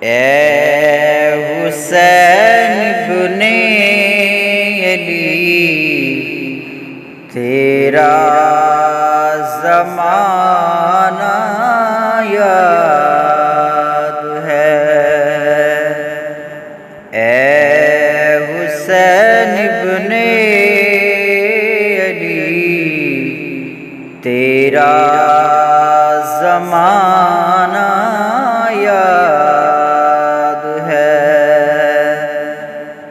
اے حسین ابن علی تیرا زمانہ یاد ہے، اے حسین ابن علی تیرا زمانہ یاد ہے،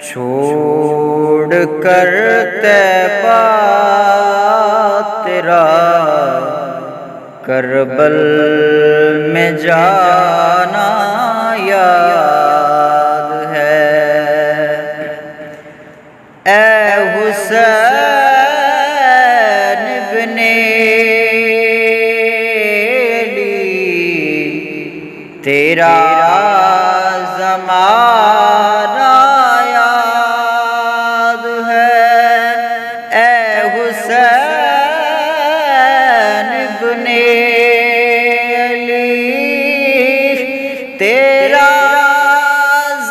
چھوڑ کر طیبہ تیرا کربل میں جانا یاد ہے، اے حسین ابن علی تیرا زمانہ یاد ہے، اے حسین ابن علی تیرا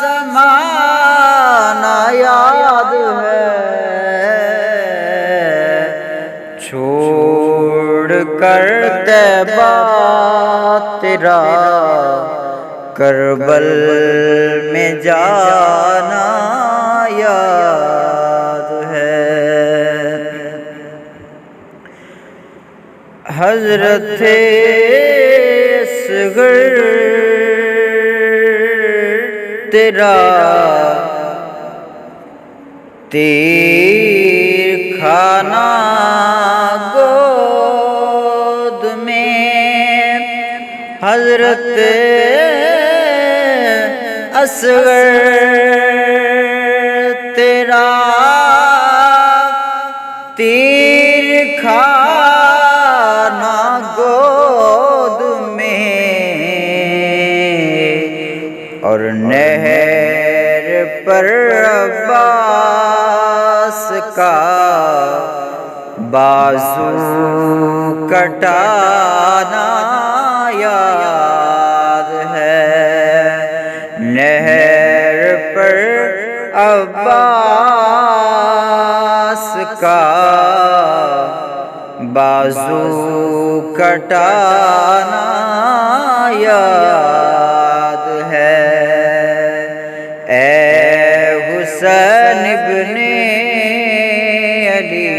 زمانہ یاد ہے، چھوڑ کر طیبہ تیرا کربل میں جانا یاد ہے، حضرت اصغر تیرا تیر کھانا گود میں، حضرت اصغر تیرا تیر کھانا گود میں، اور نہر پر عباس کا بازو کٹانا یاد ہے، نہر پر عباس کا بازو کٹانا یاد ہے، اے حسین ابن علی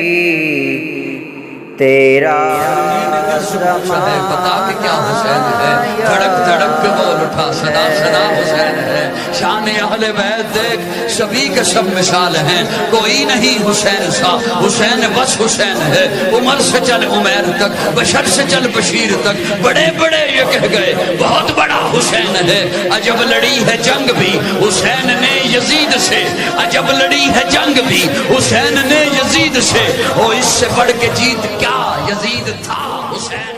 تیرا بتا کہ کیا حسین ہے، دھڑک دھڑک کے بول اٹھا صدا صدا حسین ہے، شان اہل بیت دیکھ سبھی کے سب مثال ہیں، کوئی نہیں حسین سا، حسین بس حسین ہے، عمر سے چل عمیر تک، بشر سے چل بشیر تک، بڑے بڑے یہ کہہ گئے بہت بڑا حسین ہے، عجب لڑی ہے جنگ بھی حسین نے یزید سے، عجب لڑی ہے جنگ بھی حسین نے یزید سے، او اس سے بڑھ کے جیت کیا یزید تھا حسین